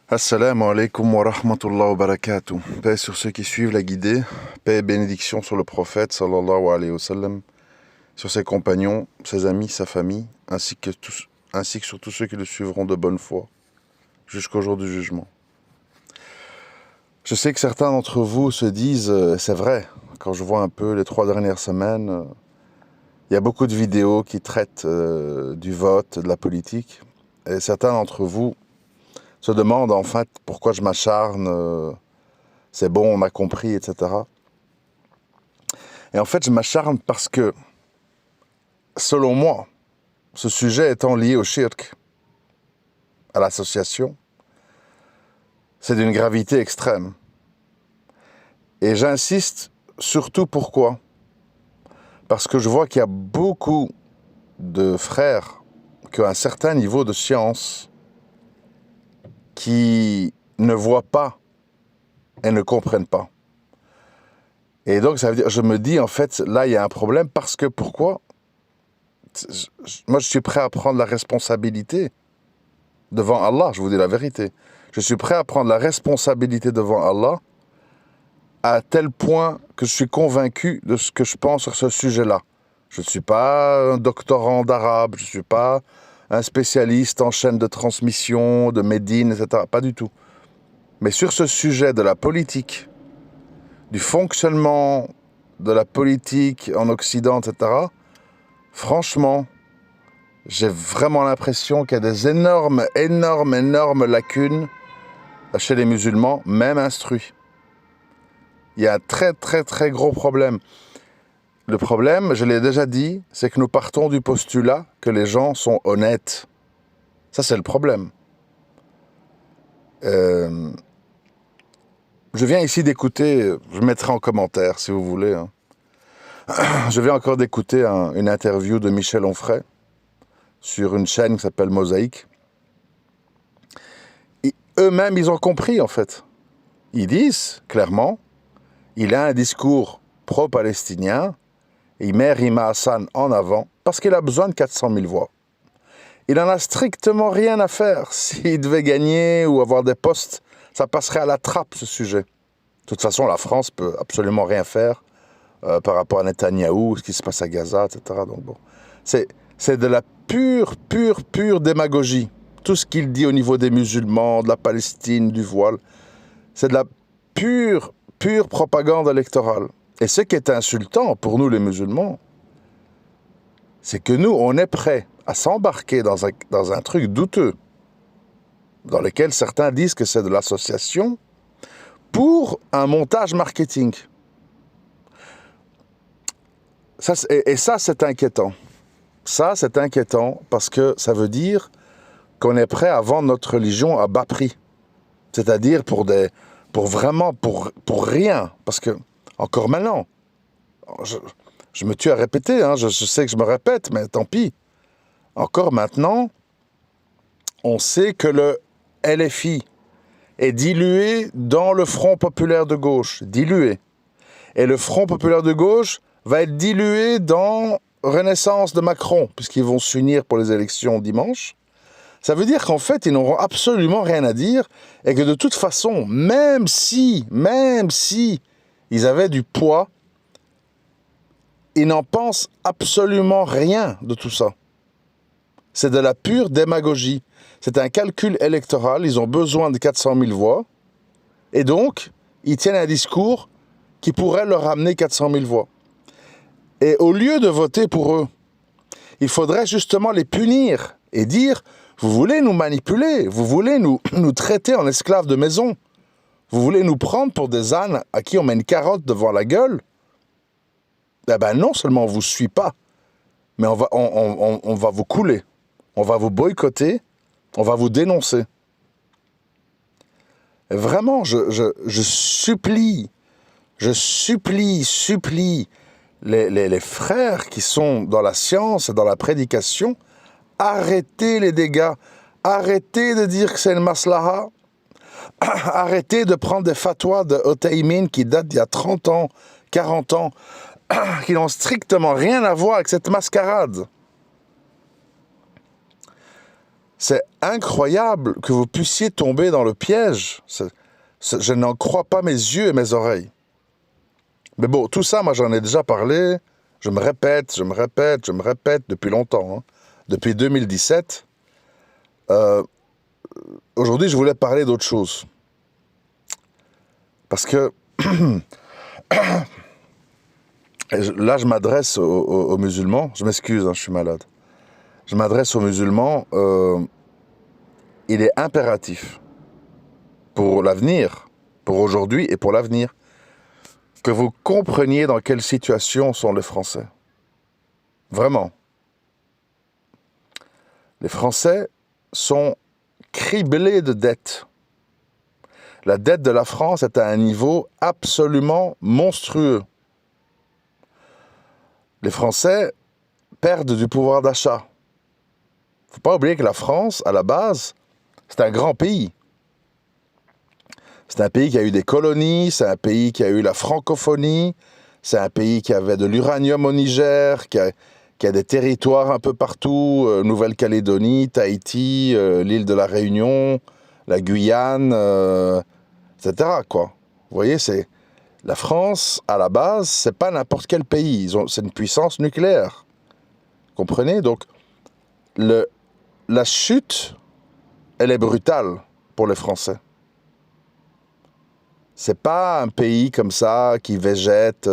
Assalamu alaikum wa rahmatullah wa barakatuh. Paix sur ceux qui suivent la guidée, paix et bénédiction sur le prophète sallallahu alayhi wa sallam, sur ses compagnons, ses amis, sa famille, ainsi que sur tous ceux qui le suivront de bonne foi, jusqu'au jour du jugement. Je sais que certains d'entre vous se disent, c'est vrai, quand je vois un peu les 3 dernières semaines, il y a beaucoup de vidéos qui traitent du vote, de la politique, et certains d'entre vous se demandent en fait pourquoi je m'acharne, c'est bon, on a compris, etc. Et en fait, je m'acharne parce que, selon moi, ce sujet étant lié au shirk, à l'association, c'est d'une gravité extrême. Et j'insiste surtout pourquoi ? Parce que je vois qu'il y a beaucoup de frères qui ont un certain niveau de science qui ne voient pas et ne comprennent pas. Et donc, ça veut dire, je me dis, en fait, là, il y a un problème parce que, pourquoi ? Moi, je suis prêt à prendre la responsabilité devant Allah, je vous dis la vérité. Je suis prêt à prendre la responsabilité devant Allah à tel point que je suis convaincu de ce que je pense sur ce sujet-là. Je ne suis pas un doctorant d'arabe, je ne suis pas un spécialiste en chaîne de transmission, de Médine, etc. Pas du tout. Mais sur ce sujet de la politique, du fonctionnement de la politique en Occident, etc., franchement, j'ai vraiment l'impression qu'il y a des énormes lacunes chez les musulmans, même instruits. Il y a un très gros problème. Le problème, je l'ai déjà dit, c'est que nous partons du postulat que les gens sont honnêtes. Ça, c'est le problème. Je viens ici d'écouter, je mettrai en commentaire si vous voulez, hein. Je viens encore d'écouter une interview de Michel Onfray sur une chaîne qui s'appelle Mosaïque. Et eux-mêmes, ils ont compris, en fait. Ils disent, clairement, il a un discours pro-palestinien, il met Rima Hassan en avant, parce qu'il a besoin de 400 000 voix. Il n'en a strictement rien à faire. S'il devait gagner ou avoir des postes, ça passerait à la trappe, ce sujet. De toute façon, la France peut absolument rien faire par rapport à Netanyahou, ce qui se passe à Gaza, etc. Donc bon, c'est de la pure démagogie. Tout ce qu'il dit au niveau des musulmans, de la Palestine, du voile, c'est de la pure propagande électorale. Et ce qui est insultant pour nous les musulmans, c'est que nous, on est prêts à s'embarquer dans un truc douteux, dans lequel certains disent que c'est de l'association, pour un montage marketing. Ça, c'est inquiétant. Ça, c'est inquiétant parce que ça veut dire qu'on est prêt à vendre notre religion à bas prix. C'est-à-dire pour rien. Parce que, encore maintenant, je me tue à répéter, hein, je sais que je me répète, mais tant pis. Encore maintenant, on sait que le LFI est dilué dans le Front populaire de gauche. Dilué. Et le Front populaire de gauche va être dilué dans Renaissance de Macron, puisqu'ils vont s'unir pour les élections dimanche. Ça veut dire qu'en fait, ils n'auront absolument rien à dire, et que de toute façon, même si ils avaient du poids, ils n'en pensent absolument rien de tout ça. C'est de la pure démagogie. C'est un calcul électoral, ils ont besoin de 400 000 voix, et donc, ils tiennent un discours qui pourrait leur amener 400 000 voix. Et au lieu de voter pour eux, il faudrait justement les punir et dire « Vous voulez nous manipuler, vous voulez nous traiter en esclaves de maison, vous voulez nous prendre pour des ânes à qui on met une carotte devant la gueule. Eh ben non seulement on ne vous suit pas, mais on va vous couler, on va vous boycotter, on va vous dénoncer. » Et vraiment, je supplie les frères qui sont dans la science et dans la prédication, arrêtez les dégâts, arrêtez de dire que c'est une maslaha, arrêtez de prendre des fatwas de Otaïmin qui datent d'il y a 30 ans, 40 ans, qui n'ont strictement rien à voir avec cette mascarade. C'est incroyable que vous puissiez tomber dans le piège. Je n'en crois pas mes yeux et mes oreilles. Mais bon, tout ça, moi j'en ai déjà parlé. Je me répète depuis longtemps. Hein. Depuis 2017. Aujourd'hui, je voulais parler d'autre chose. Parce que là, je m'adresse aux musulmans. Je m'excuse, hein, je suis malade. Je m'adresse aux musulmans. Il est impératif pour l'avenir, pour aujourd'hui et pour l'avenir, que vous compreniez dans quelle situation sont les Français. Vraiment. Les Français sont criblés de dettes. La dette de la France est à un niveau absolument monstrueux. Les Français perdent du pouvoir d'achat. Il ne faut pas oublier que la France, à la base, c'est un grand pays. C'est un pays qui a eu des colonies, c'est un pays qui a eu la francophonie, c'est un pays qui avait de l'uranium au Niger, qui a des territoires un peu partout, Nouvelle-Calédonie, Tahiti, l'île de la Réunion, la Guyane, etc. Quoi. Vous voyez, c'est la France, à la base, c'est pas n'importe quel pays. C'est une puissance nucléaire. Vous comprenez? Donc, la chute, elle est brutale pour les Français. C'est pas un pays comme ça qui végète.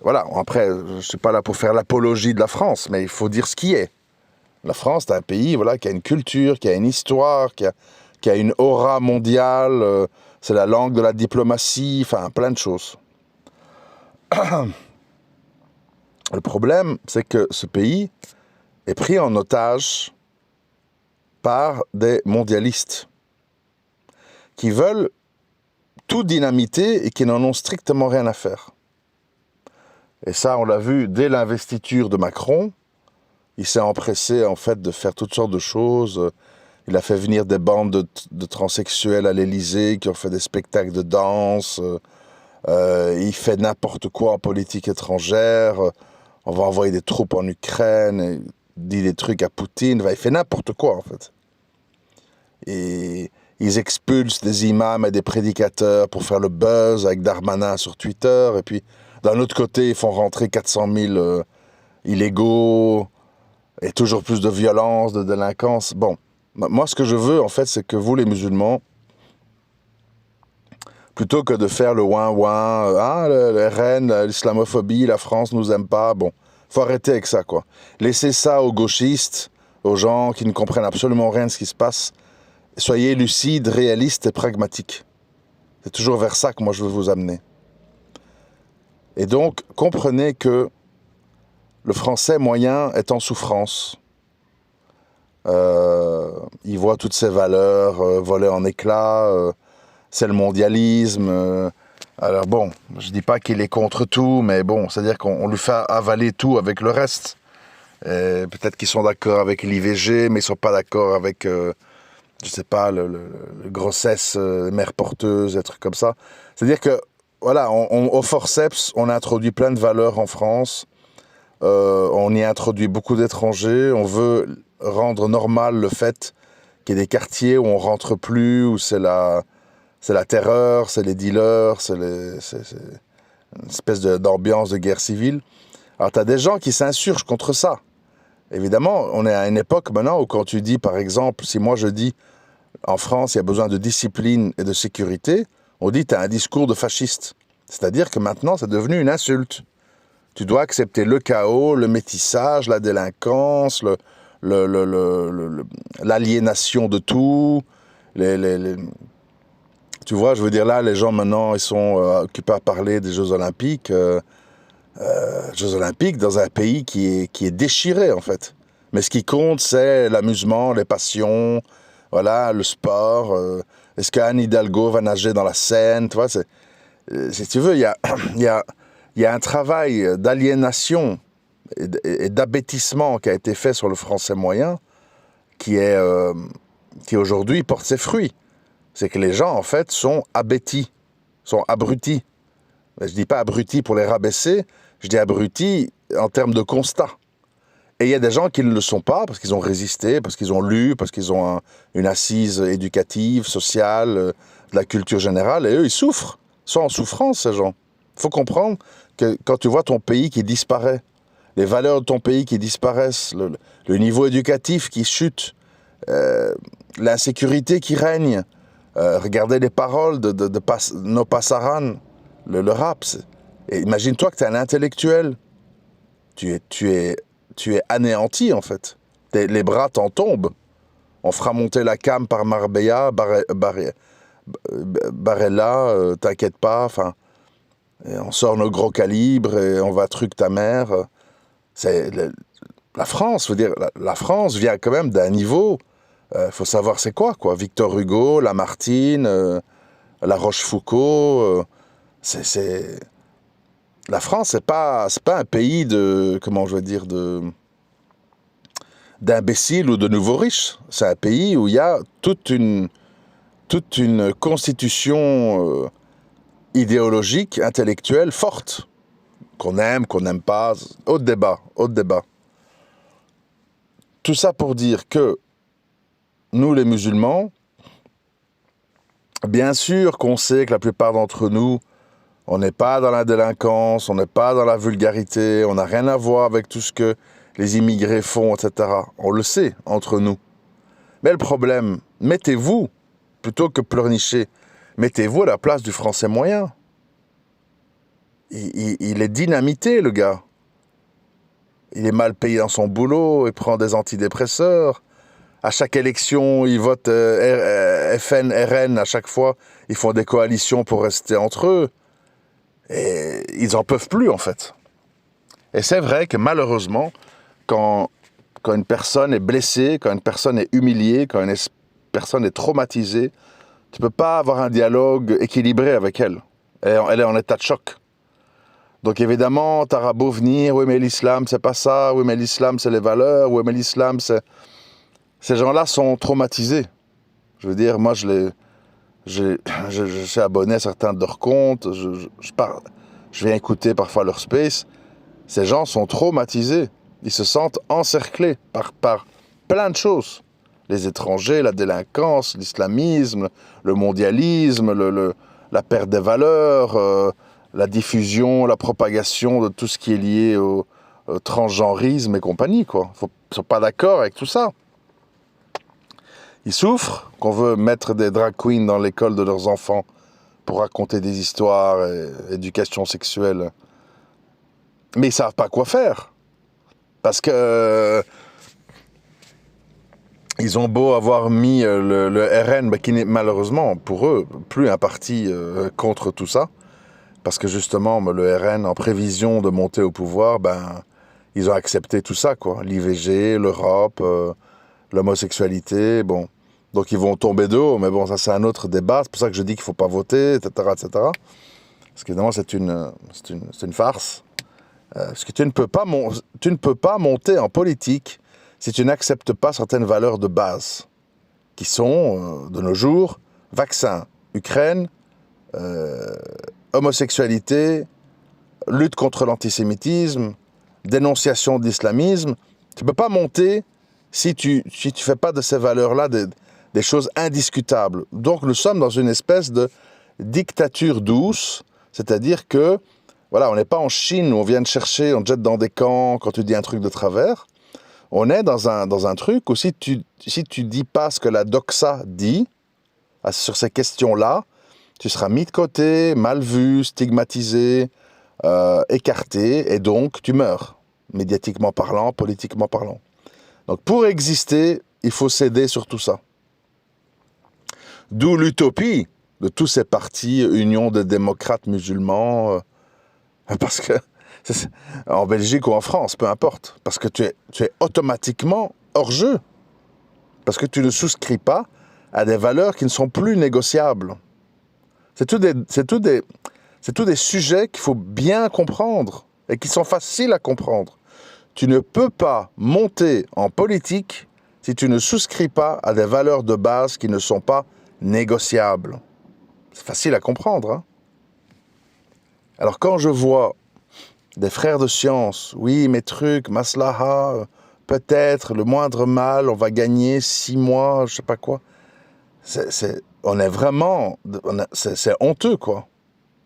Voilà, après, je ne suis pas là pour faire l'apologie de la France, mais il faut dire ce qui est. La France, c'est un pays qui a une culture, qui a une histoire, qui a une aura mondiale. C'est la langue de la diplomatie, enfin, plein de choses. Le problème, c'est que ce pays est pris en otage par des mondialistes qui veulent tout dynamiter et qui n'en ont strictement rien à faire. Et ça, on l'a vu dès l'investiture de Macron. Il s'est empressé, en fait, de faire toutes sortes de choses. Il a fait venir des bandes de transsexuels à l'Élysée qui ont fait des spectacles de danse. Il fait n'importe quoi en politique étrangère. On va envoyer des troupes en Ukraine. Il dit des trucs à Poutine. Il fait n'importe quoi, en fait. Et ils expulsent des imams et des prédicateurs pour faire le buzz avec Darmanin sur Twitter. Et puis, d'un autre côté, ils font rentrer 400 000 illégaux et toujours plus de violence, de délinquance. Bon, moi, ce que je veux, en fait, c'est que vous, les musulmans, plutôt que de faire le ouin-ouin, les reines, l'islamophobie, la France nous aime pas, bon, faut arrêter avec ça, quoi. Laissez ça aux gauchistes, aux gens qui ne comprennent absolument rien de ce qui se passe. Soyez lucides, réalistes et pragmatiques. C'est toujours vers ça que moi je veux vous amener. Et donc, comprenez que le français moyen est en souffrance. Il voit toutes ses valeurs voler en éclats. C'est le mondialisme. Alors bon, je dis pas qu'il est contre tout, mais bon, c'est-à-dire qu'on lui fait avaler tout avec le reste. Peut-être qu'ils sont d'accord avec l'IVG, mais ils sont pas d'accord avec... je sais pas, le grossesse, mère porteuse, des trucs comme ça. C'est-à-dire que, voilà, au forceps, on a introduit plein de valeurs en France. On y a introduit beaucoup d'étrangers. On veut rendre normal le fait qu'il y ait des quartiers où on rentre plus, où c'est la terreur, c'est les dealers, c'est une espèce d'ambiance de guerre civile. Alors, tu as des gens qui s'insurgent contre ça. Évidemment, on est à une époque maintenant où quand tu dis, par exemple, si moi je dis en France, il y a besoin de discipline et de sécurité, on dit tu as un discours de fasciste. C'est-à-dire que maintenant, c'est devenu une insulte. Tu dois accepter le chaos, le métissage, la délinquance, l'aliénation de tout. Tu vois, je veux dire, là, les gens maintenant, ils sont occupés à parler des Jeux Olympiques. Jeux Olympiques dans un pays qui est déchiré, en fait. Mais ce qui compte, c'est l'amusement, les passions, voilà, le sport. Est-ce qu'Anne Hidalgo va nager dans la Seine? Tu vois, si tu veux, il y a un travail d'aliénation et d'abêtissement qui a été fait sur le français moyen qui aujourd'hui porte ses fruits. C'est que les gens, en fait, sont abétis, sont abrutis. Je dis pas abrutis pour les rabaisser, je dis abrutis en termes de constat. Et il y a des gens qui ne le sont pas parce qu'ils ont résisté, parce qu'ils ont lu, parce qu'ils ont une assise éducative, sociale, de la culture générale, et eux, ils souffrent. Ils sont en souffrance, ces gens. Il faut comprendre que quand tu vois ton pays qui disparaît, les valeurs de ton pays qui disparaissent, le niveau éducatif qui chute, l'insécurité qui règne, regardez les paroles de No Pasaran, le rap. Et imagine-toi que tu es un intellectuel. Tu es anéanti, en fait. Les bras t'en tombent. On fera monter la cam par Marbella, Barella, t'inquiète pas, enfin, on sort nos gros calibres et on va truc ta mère. C'est la France, je veux dire, la France vient quand même d'un niveau, faut savoir c'est quoi, Victor Hugo, Lamartine, La Rochefoucauld, la France, c'est pas un pays de, comment je veux dire, d'imbéciles ou de nouveaux riches. C'est un pays où il y a toute une constitution idéologique, intellectuelle forte, qu'on aime, qu'on n'aime pas, autre débat. Tout ça pour dire que nous, les musulmans, bien sûr qu'on sait que la plupart d'entre nous, on n'est pas dans la délinquance, on n'est pas dans la vulgarité, on n'a rien à voir avec tout ce que les immigrés font, etc. On le sait, entre nous. Mais le problème, mettez-vous, plutôt que pleurnicher, mettez-vous à la place du Français moyen. Il est dynamité, le gars. Il est mal payé dans son boulot, il prend des antidépresseurs. À chaque élection, ils votent FN, RN, à chaque fois, ils font des coalitions pour rester entre eux. Et ils n'en peuvent plus, en fait. Et c'est vrai que malheureusement, quand une personne est blessée, quand une personne est humiliée, quand une personne est traumatisée, tu ne peux pas avoir un dialogue équilibré avec elle. Elle est en état de choc. Donc évidemment, t'auras beau venir, oui mais l'islam c'est pas ça, oui mais l'islam c'est les valeurs, oui mais l'islam c'est... Ces gens-là sont traumatisés. Je veux dire, moi je suis abonné à certains de leurs comptes, je viens écouter parfois leur space. Ces gens sont traumatisés. Ils se sentent encerclés par plein de choses. Les étrangers, la délinquance, l'islamisme, le mondialisme, la perte des valeurs, la diffusion, la propagation de tout ce qui est lié au transgenrisme et compagnie, quoi. Ils ne sont pas d'accord avec tout ça. Ils souffrent qu'on veut mettre des drag queens dans l'école de leurs enfants pour raconter des histoires et éducation sexuelle. Mais ils ne savent pas quoi faire. Parce que ils ont beau avoir mis le RN, qui n'est malheureusement pour eux plus un parti contre tout ça. Parce que justement, le RN, en prévision de monter au pouvoir, ils ont accepté tout ça, quoi. L'IVG, l'Europe, l'homosexualité, bon. Donc ils vont tomber de haut, mais bon, ça c'est un autre débat. C'est pour ça que je dis qu'il ne faut pas voter, etc., etc. Parce qu'évidemment, c'est une farce. Parce que tu ne peux pas monter en politique si tu n'acceptes pas certaines valeurs de base, qui sont, de nos jours, vaccin, Ukraine, homosexualité, lutte contre l'antisémitisme, dénonciation de l'islamisme. Tu ne peux pas monter si tu fais pas de ces valeurs-là des choses indiscutables. Donc nous sommes dans une espèce de dictature douce, c'est-à-dire que, voilà, on n'est pas en Chine où on vient te chercher, on te jette dans des camps quand tu dis un truc de travers. On est dans un truc où si tu dis pas ce que la doxa dit sur ces questions-là, tu seras mis de côté, mal vu, stigmatisé, écarté, et donc tu meurs, médiatiquement parlant, politiquement parlant. Donc pour exister, il faut céder sur tout ça. D'où l'utopie de tous ces partis, union des démocrates musulmans, parce que, en Belgique ou en France, peu importe, parce que tu es automatiquement hors jeu, parce que tu ne souscris pas à des valeurs qui ne sont plus négociables. C'est tous des sujets qu'il faut bien comprendre et qui sont faciles à comprendre. Tu ne peux pas monter en politique si tu ne souscris pas à des valeurs de base qui ne sont pas négociables. C'est facile à comprendre, hein? Alors quand je vois des frères de science, oui, mes trucs, maslaha, peut-être, le moindre mal, on va gagner 6 mois, je sais pas quoi. On est vraiment... C'est honteux, quoi.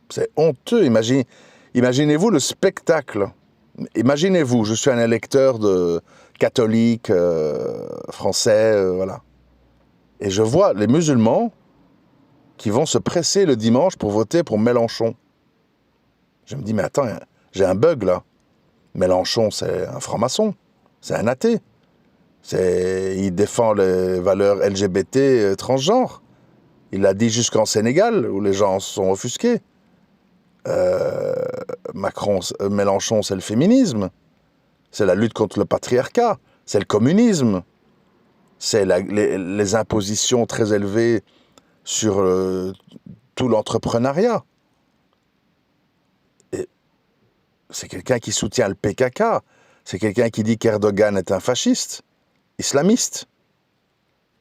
C'est honteux. Imaginez-vous le spectacle. Imaginez-vous, je suis un électeur catholique, français, voilà. Et je vois les musulmans qui vont se presser le dimanche pour voter pour Mélenchon. Je me dis, mais attends, j'ai un bug là. Mélenchon, c'est un franc-maçon, c'est un athée. Il défend les valeurs LGBT transgenres. Il l'a dit jusqu'en Sénégal, où les gens se sont offusqués. Mélenchon, c'est le féminisme. C'est la lutte contre le patriarcat. C'est le communisme. C'est les impositions très élevées sur tout l'entrepreneuriat. Et c'est quelqu'un qui soutient le PKK. C'est quelqu'un qui dit qu'Erdogan est un fasciste, islamiste.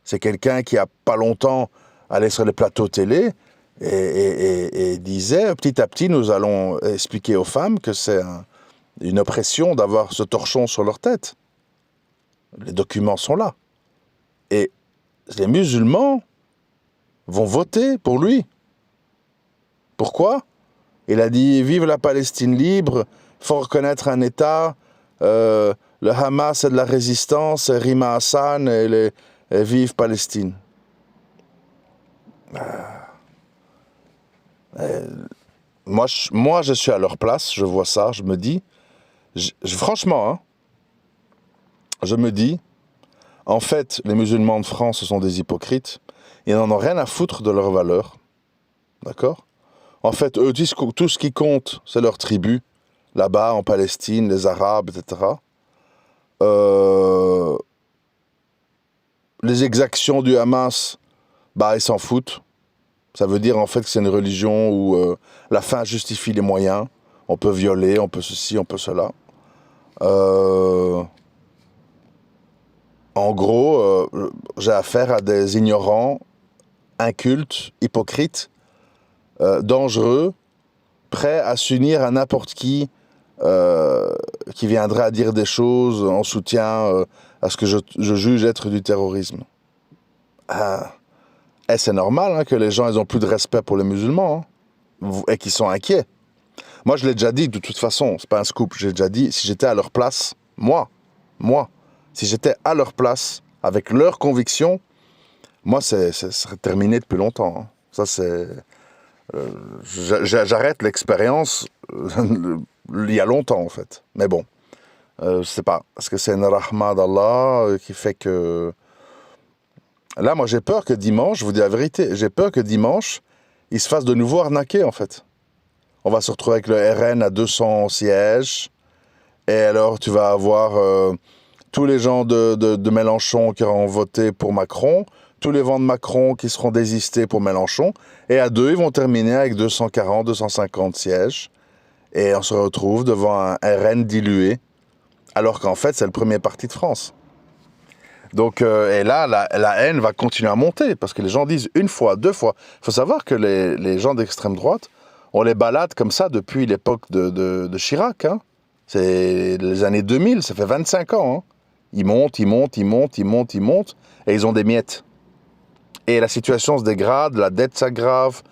C'est quelqu'un qui, il n'y a pas longtemps, allait sur les plateaux télé et disait, petit à petit, nous allons expliquer aux femmes que c'est une oppression d'avoir ce torchon sur leur tête. Les documents sont là. Et les musulmans vont voter pour lui. Pourquoi? Il a dit, vive la Palestine libre, il faut reconnaître un État, le Hamas c'est de la résistance, Rima Hassan et vive Palestine. Moi, je suis à leur place, je vois ça, je me dis, franchement, hein, je me dis, en fait, les musulmans de France, ce sont des hypocrites, ils n'en ont rien à foutre de leurs valeurs, d'accord? En fait, eux, tout ce qui compte, c'est leur tribu, là-bas, en Palestine, les Arabes, etc. Les exactions du Hamas, bah, ils s'en foutent. Ça veut dire, en fait, que c'est une religion où la fin justifie les moyens. On peut violer, on peut ceci, on peut cela. En gros, j'ai affaire à des ignorants, incultes, hypocrites, dangereux, prêts à s'unir à n'importe qui viendrait à dire des choses en soutien à ce que je juge être du terrorisme. Et c'est normal hein, que les gens ils ont plus de respect pour les musulmans hein, et qu'ils sont inquiets. Moi, je l'ai déjà dit, de toute façon, c'est pas un scoop, j'ai déjà dit, si j'étais à leur place, moi, si j'étais à leur place, avec leurs convictions, moi, ça serait terminé depuis longtemps. Hein. Ça, c'est... j'arrête l'expérience il y a longtemps, en fait. Mais bon, je sais pas. Est-ce que c'est une rahma d'Allah qui fait que... Là, moi, j'ai peur que dimanche, je vous dis la vérité, j'ai peur que dimanche, ils se fassent de nouveau arnaquer, en fait. On va se retrouver avec le RN à 200 sièges. Et alors, tu vas avoir tous les gens de Mélenchon qui auront voté pour Macron, tous les vents de Macron qui seront désistés pour Mélenchon. Et à deux, ils vont terminer avec 240, 250 sièges. Et on se retrouve devant un RN dilué, alors qu'en fait, c'est le premier parti de France. Donc, et là, la haine va continuer à monter, parce que les gens disent une fois, deux fois. Il faut savoir que les gens d'extrême droite, on les balade comme ça depuis l'époque de Chirac. Hein. C'est les années 2000, ça fait 25 ans. Hein. Ils montent, et ils ont des miettes. Et la situation se dégrade, la dette s'aggrave,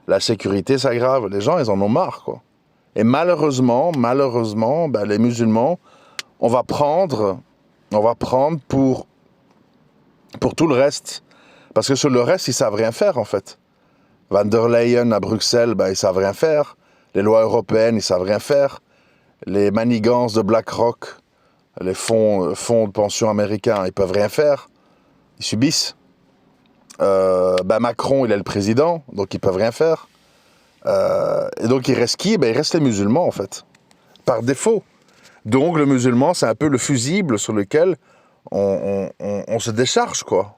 la sécurité s'aggrave. Les gens, ils en ont marre, quoi. Et malheureusement, ben, les musulmans, on va prendre pour tout le reste. Parce que sur le reste, ils savent rien faire, en fait. Van der Leyen à Bruxelles, ben, ils savent rien faire. Les lois européennes, ils savent rien faire. Les manigances de BlackRock, les fonds de pension américains, ils peuvent rien faire. Ils subissent. Ben Macron, il est le président, donc ils peuvent rien faire. Et donc il reste qui? Ben, il reste les musulmans, en fait. Par défaut. Donc le musulman, c'est un peu le fusible sur lequel on se décharge, quoi.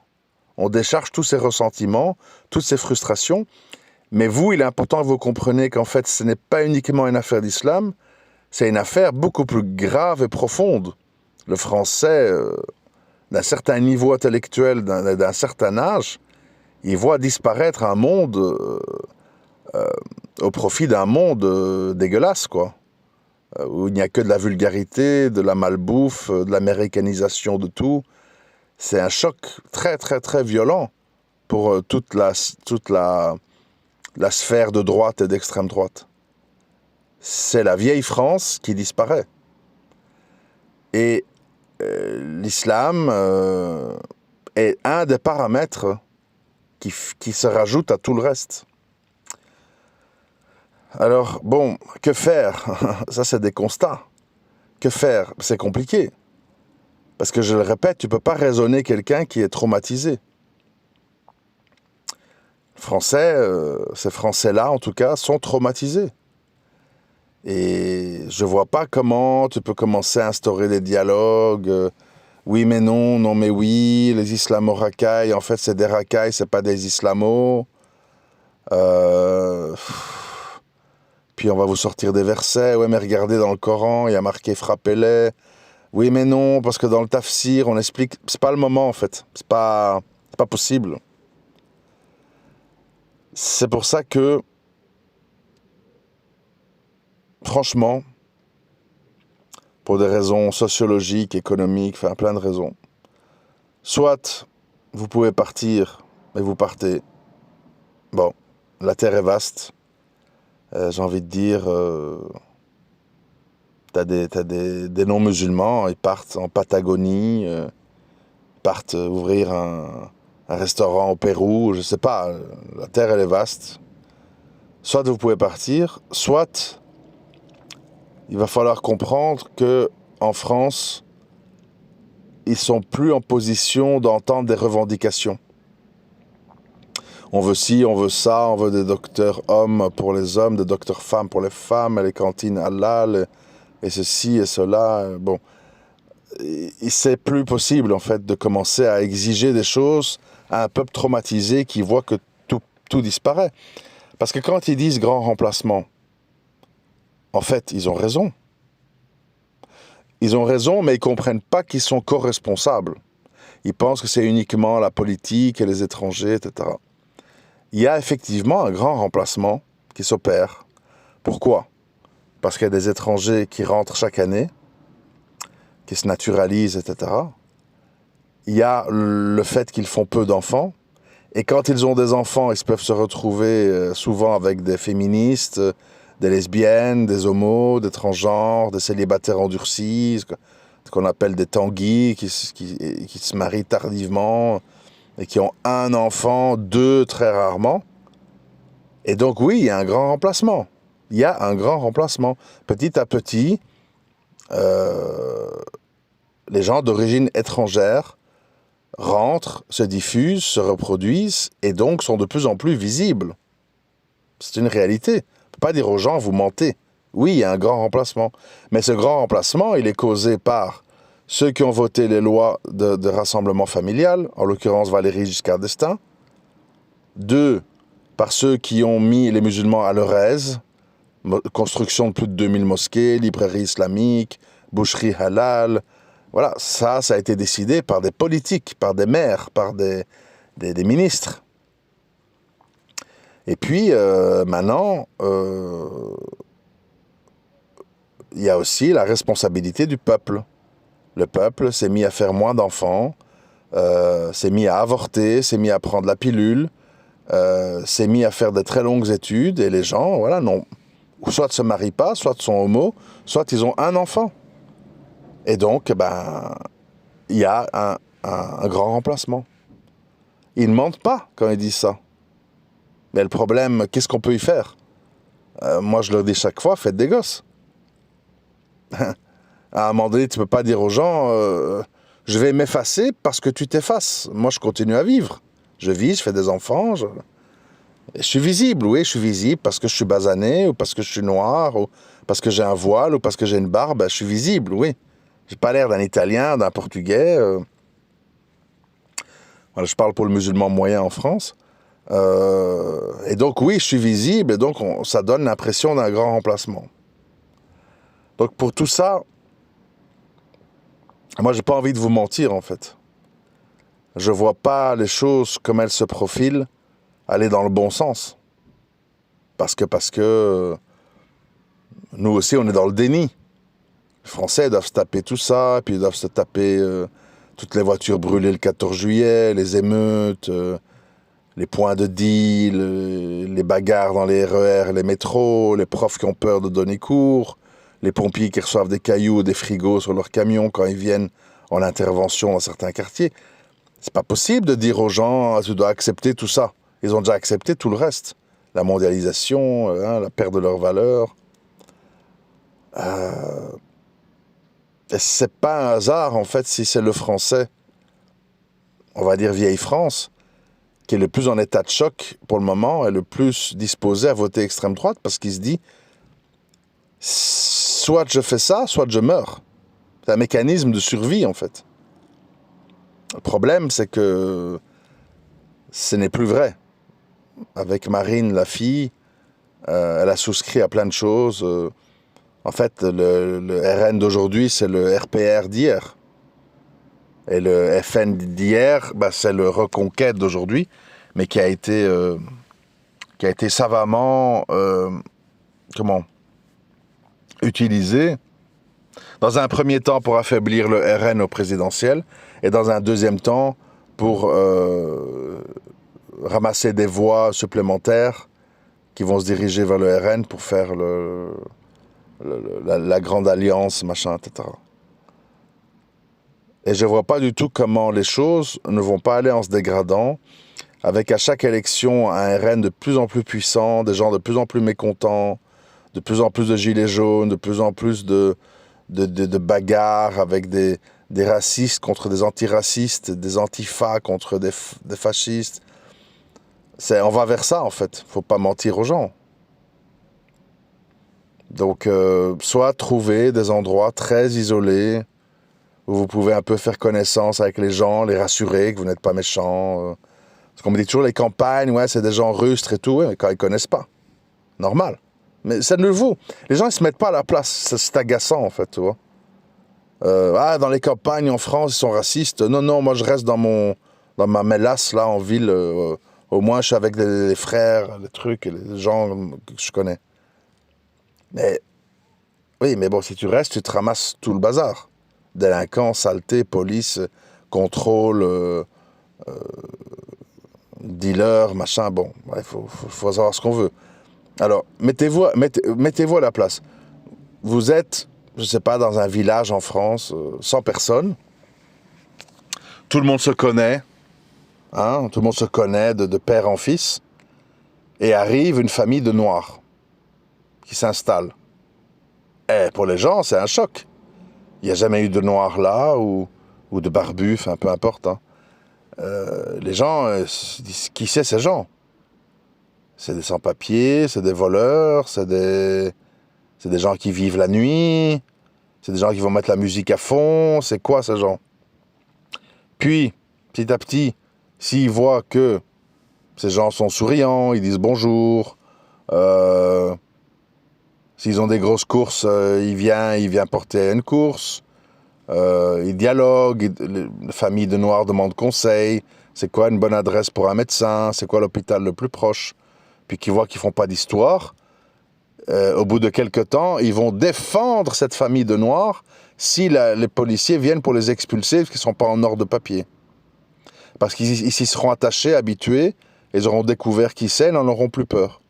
On décharge tous ces ressentiments, toutes ces frustrations. Mais vous, il est important que vous compreniez qu'en fait, ce n'est pas uniquement une affaire d'islam, c'est une affaire beaucoup plus grave et profonde. Le français, d'un certain niveau intellectuel, d'un certain âge, il voit disparaître un monde au profit d'un monde dégueulasse, quoi. où il n'y a que de la vulgarité, de la malbouffe, de l'américanisation de tout. C'est un choc très, très, très violent pour toute la sphère de droite et d'extrême droite. C'est la vieille France qui disparaît. Et l'islam est un des paramètres qui se rajoute à tout le reste. Alors, bon, que faire? Ça, c'est des constats. Que faire? C'est compliqué. Parce que, je le répète, tu ne peux pas raisonner quelqu'un qui est traumatisé. Ces Français-là, en tout cas, sont traumatisés. Et je ne vois pas comment tu peux commencer à instaurer des dialogues. Oui mais non, non mais oui, les islamo-racailles, en fait, c'est des racailles, c'est pas des islamos. Puis on va vous sortir des versets. Ouais, mais regardez dans le Coran, il y a marqué frappez-les. Oui, mais non, parce que dans le tafsir, on explique. C'est pas le moment, en fait. C'est pas possible. C'est pour ça que, franchement, pour des raisons sociologiques, économiques, enfin plein de raisons, soit vous pouvez partir, et vous partez. Bon, la terre est vaste. J'ai envie de dire, t'as des non-musulmans, ils partent en Patagonie, ils partent ouvrir un restaurant au Pérou, je sais pas, la terre elle est vaste. Soit vous pouvez partir, soit il va falloir comprendre que en France, ils sont plus en position d'entendre des revendications. On veut ci, on veut ça, on veut des docteurs hommes pour les hommes, des docteurs femmes pour les femmes, les cantines halal, et ceci et cela. Bon, c'est plus possible en fait de commencer à exiger des choses à un peuple traumatisé qui voit que tout disparaît. Parce que quand ils disent grand remplacement, en fait, ils ont raison. Ils ont raison, mais ils ne comprennent pas qu'ils sont co-responsables. Ils pensent que c'est uniquement la politique et les étrangers, etc. Il y a effectivement un grand remplacement qui s'opère. Pourquoi? Parce qu'il y a des étrangers qui rentrent chaque année, qui se naturalisent, etc. Il y a le fait qu'ils font peu d'enfants. Et quand ils ont des enfants, ils peuvent se retrouver souvent avec des féministes, des lesbiennes, des homos, des transgenres, des célibataires endurcis, ce qu'on appelle des tanguis, qui se marient tardivement et qui ont un enfant, deux très rarement. Et donc oui, il y a un grand remplacement. Il y a un grand remplacement. Petit à petit, les gens d'origine étrangère rentrent, se diffusent, se reproduisent et donc sont de plus en plus visibles. C'est une réalité. On ne peut pas dire aux gens, vous mentez. Oui, il y a un grand remplacement. Mais ce grand remplacement, il est causé par ceux qui ont voté les lois de rassemblement familial, en l'occurrence Valéry Giscard d'Estaing. 2, par ceux qui ont mis les musulmans à leur aise, construction de plus de 2000 mosquées, librairies islamiques, boucheries halal. Voilà, ça a été décidé par des politiques, par des maires, par des ministres. Et puis, maintenant, il y a aussi la responsabilité du peuple. Le peuple s'est mis à faire moins d'enfants, s'est mis à avorter, s'est mis à prendre la pilule, s'est mis à faire de très longues études, et les gens, voilà, soit ne se marient pas, soit sont homos, soit ils ont un enfant. Et donc, il y a un grand remplacement. Ils ne mentent pas quand ils disent ça. Mais le problème, qu'est-ce qu'on peut y faire? Moi, je leur dis chaque fois, faites des gosses. À un moment donné, tu ne peux pas dire aux gens, je vais m'effacer parce que tu t'effaces. Moi, je continue à vivre. Je vis, je fais des enfants. Je suis visible, oui, je suis visible parce que je suis basané, ou parce que je suis noir, ou parce que j'ai un voile, ou parce que j'ai une barbe. Je suis visible, oui. J'ai pas l'air d'un Italien, d'un Portugais. Voilà, je parle pour le musulman moyen en France. Et donc, oui, je suis visible, et donc ça donne l'impression d'un grand remplacement. Donc, pour tout ça, moi, j'ai pas envie de vous mentir, en fait. Je vois pas les choses comme elles se profilent aller dans le bon sens. Parce que nous aussi, on est dans le déni. Les Français doivent se taper tout ça, puis ils doivent se taper toutes les voitures brûlées le 14 juillet, les émeutes, les points de deal, les bagarres dans les RER, les métros, les profs qui ont peur de donner cours, les pompiers qui reçoivent des cailloux ou des frigos sur leurs camions quand ils viennent en intervention dans certains quartiers. C'est pas possible de dire aux gens, tu dois accepter tout ça. Ils ont déjà accepté tout le reste. La mondialisation, la perte de leur valeur. Et c'est pas un hasard, en fait, si c'est le français, on va dire vieille France, qui est le plus en état de choc pour le moment et le plus disposé à voter extrême droite parce qu'il se dit soit je fais ça, soit je meurs. C'est un mécanisme de survie en fait. Le problème, c'est que ce n'est plus vrai. Avec Marine, la fille, elle a souscrit à plein de choses. En fait, le RN d'aujourd'hui, c'est le RPR d'hier. Et le FN d'hier, c'est le Reconquête d'aujourd'hui, mais qui a été savamment utilisé dans un premier temps pour affaiblir le RN au présidentiel et dans un deuxième temps pour ramasser des voix supplémentaires qui vont se diriger vers le RN pour faire la grande alliance, machin, etc. Et je ne vois pas du tout comment les choses ne vont pas aller en se dégradant, avec à chaque élection un RN de plus en plus puissant, des gens de plus en plus mécontents, de plus en plus de gilets jaunes, de plus en plus de bagarres avec des racistes contre des antiracistes, des antifas contre des fascistes. On va vers ça, en fait. Il ne faut pas mentir aux gens. Donc, soit trouver des endroits très isolés où vous pouvez un peu faire connaissance avec les gens, les rassurer que vous n'êtes pas méchants. Parce qu'on me dit toujours, les campagnes, ouais, c'est des gens rustres et tout, ouais, mais quand ils ne connaissent pas. Normal. Mais ça ne le vaut. Les gens, ils ne se mettent pas à la place. C'est agaçant, en fait, tu vois. Dans les campagnes en France, ils sont racistes. Non, moi, je reste dans ma mélasse, là, en ville. Au moins, je suis avec les frères, les trucs, et les gens que je connais. Mais, oui, mais bon, si tu restes, tu te ramasses tout le bazar. Délinquants, saleté, police, contrôle, dealer, machin, bon, il faut savoir ce qu'on veut. Alors, mettez-vous à la place. Vous êtes, je ne sais pas, dans un village en France, 100 personnes. Tout le monde se connaît, tout le monde se connaît de père en fils. Et arrive une famille de Noirs qui s'installe. Et pour les gens, c'est un choc. Il n'y a jamais eu de Noirs là, ou de Barbus, enfin, peu importe. Les gens, qui c'est ces gens? C'est des sans-papiers, c'est des voleurs, c'est des gens qui vivent la nuit, c'est des gens qui vont mettre la musique à fond, c'est quoi ces gens? Puis, petit à petit, s'ils voient que ces gens sont souriants, ils disent bonjour, s'ils ont des grosses courses, il vient porter une course, ils dialoguent, les familles de Noirs demandent conseil, c'est quoi une bonne adresse pour un médecin, c'est quoi l'hôpital le plus proche, puis qu'ils voient qu'ils font pas d'histoire, au bout de quelques temps, ils vont défendre cette famille de Noirs si les policiers viennent pour les expulser parce qu'ils ne sont pas en ordre de papier. Parce qu'ils s'y seront attachés, habitués, ils auront découvert qui c'est, ils n'en auront plus peur.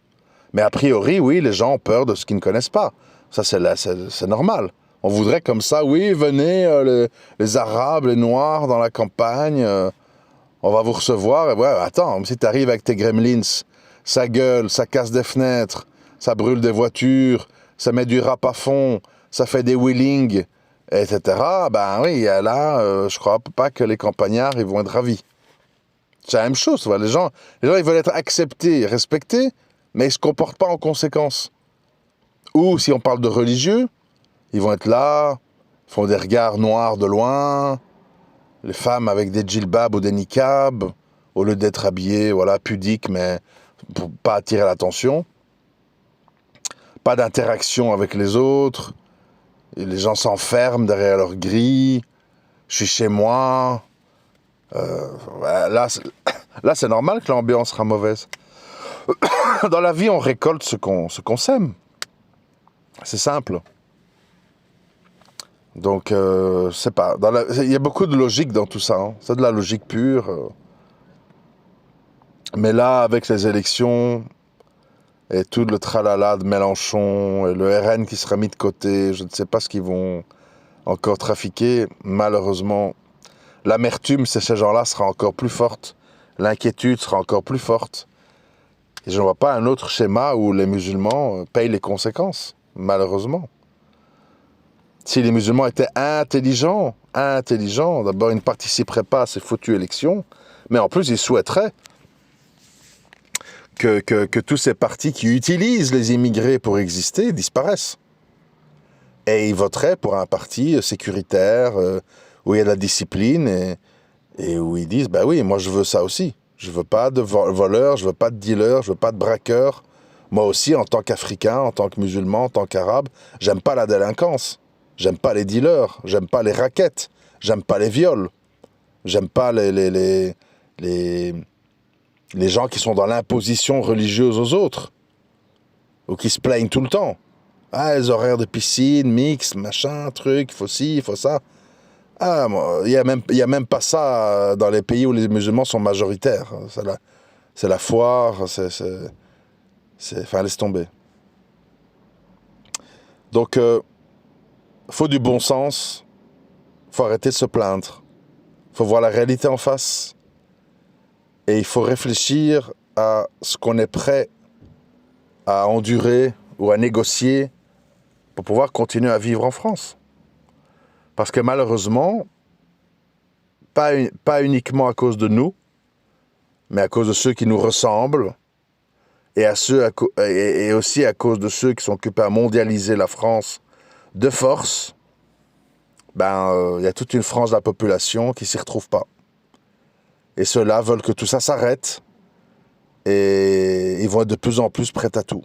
Mais a priori, oui, les gens ont peur de ce qu'ils ne connaissent pas. Ça, c'est normal. On voudrait comme ça, oui, venez, les Arabes, les Noirs dans la campagne, on va vous recevoir. Et ouais, attends, si tu arrives avec tes gremlins, ça gueule, ça casse des fenêtres, ça brûle des voitures, ça met du rap à fond, ça fait des wheelings, etc. Ben oui, là, je crois pas que les campagnards, ils vont être ravis. C'est la même chose, tu vois. Les gens, ils veulent être acceptés, respectés, mais ils ne se comportent pas en conséquence. Ou, si on parle de religieux, ils vont être là, font des regards noirs de loin, les femmes avec des djilbabs ou des niqabs, au lieu d'être habillées, voilà, pudiques, mais pour pas attirer l'attention. Pas d'interaction avec les autres. Et les gens s'enferment derrière leur grille. Je suis chez moi. Là, c'est normal que l'ambiance sera mauvaise. Dans la vie, on récolte ce qu'on sème. C'est simple. Donc, je sais pas. Il y a beaucoup de logique dans tout ça, hein. C'est de la logique pure. Mais là, avec les élections et tout le tralala de Mélenchon et le RN qui sera mis de côté, je ne sais pas ce qu'ils vont encore trafiquer. Malheureusement, l'amertume chez ces gens-là sera encore plus forte. L'inquiétude sera encore plus forte. Et je ne vois pas un autre schéma où les musulmans payent les conséquences, malheureusement. Si les musulmans étaient intelligents, d'abord ils ne participeraient pas à ces foutues élections, mais en plus ils souhaiteraient que tous ces partis qui utilisent les immigrés pour exister disparaissent. Et ils voteraient pour un parti sécuritaire, où il y a de la discipline, et où ils disent, bah oui, moi je veux ça aussi. Je veux pas de voleurs, je veux pas de dealers, je veux pas de braqueurs. Moi aussi, en tant qu'Africain, en tant que musulman, en tant qu'Arabe, j'aime pas la délinquance. J'aime pas les dealers, j'aime pas les raquettes, j'aime pas les viols, j'aime pas les gens qui sont dans l'imposition religieuse aux autres, ou qui se plaignent tout le temps. Ah, les horaires de piscine, mix, machin, truc, il faut ci, il faut ça. Ah, il y a même pas ça dans les pays où les musulmans sont majoritaires. C'est la foire, enfin, laisse tomber. Donc, faut du bon sens, faut arrêter de se plaindre, faut voir la réalité en face, et il faut réfléchir à ce qu'on est prêt à endurer ou à négocier pour pouvoir continuer à vivre en France. Parce que malheureusement, pas uniquement à cause de nous, mais à cause de ceux qui nous ressemblent, et aussi à cause de ceux qui sont occupés à mondialiser la France de force, il y a toute une frange de la population qui s'y retrouve pas. Et ceux-là veulent que tout ça s'arrête, et ils vont être de plus en plus prêts à tout.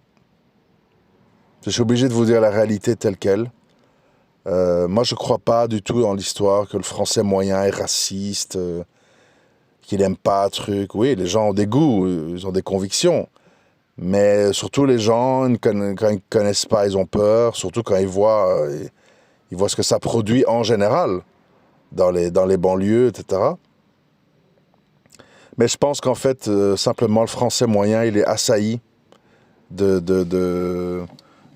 Je suis obligé de vous dire la réalité telle qu'elle. Moi, je ne crois pas du tout dans l'histoire que le français moyen est raciste, qu'il n'aime pas un truc. Oui, les gens ont des goûts, ils ont des convictions. Mais surtout, les gens, quand ils ne connaissent pas, ils ont peur. Surtout quand ils voient ce que ça produit en général, dans les banlieues, etc. Mais je pense qu'en fait, simplement, le français moyen, il est assailli de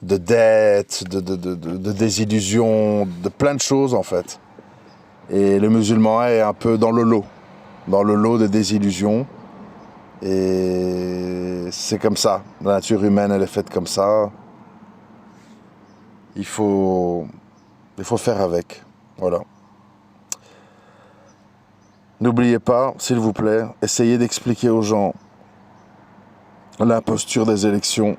dettes, de désillusions, de plein de choses, en fait. Et le musulman est un peu dans le lot des désillusions. Et c'est comme ça. La nature humaine, elle est faite comme ça. Il faut faire avec. Voilà. N'oubliez pas, s'il vous plaît, essayez d'expliquer aux gens l'imposture des élections.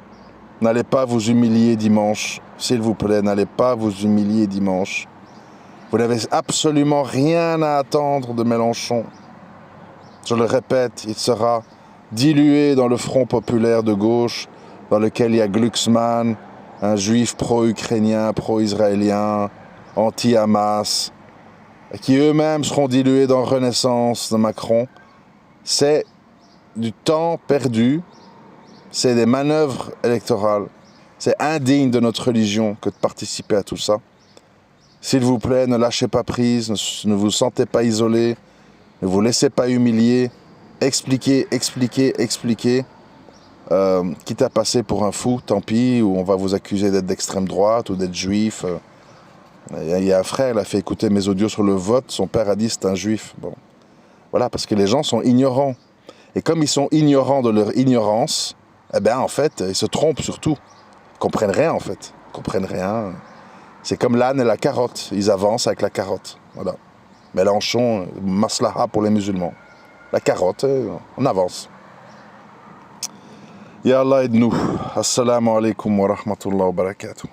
N'allez pas vous humilier dimanche. S'il vous plaît, n'allez pas vous humilier dimanche. Vous n'avez absolument rien à attendre de Mélenchon. Je le répète, il sera dilué dans le front populaire de gauche, dans lequel il y a Glucksmann, un juif pro-ukrainien, pro-israélien, anti-Hamas, qui eux-mêmes seront dilués dans Renaissance de Macron. C'est du temps perdu, c'est des manœuvres électorales. C'est indigne de notre religion que de participer à tout ça. S'il vous plaît, ne lâchez pas prise, ne vous sentez pas isolé, ne vous laissez pas humilier. Expliquez. Quitte à passer pour un fou, tant pis, ou on va vous accuser d'être d'extrême droite ou d'être juif. Il y a un frère, il a fait écouter mes audios sur le vote, son père a dit c'est un juif. Bon. Voilà, parce que les gens sont ignorants. Et comme ils sont ignorants de leur ignorance, en fait, ils se trompent surtout. Ils comprennent rien, en fait. Ils comprennent rien. C'est comme l'âne et la carotte. Ils avancent avec la carotte. Voilà. Mélenchon, maslaha pour les musulmans. La carotte, on avance. Ya Allah aide-nous. Assalamu alaikum wa rahmatullahi wa barakatuh.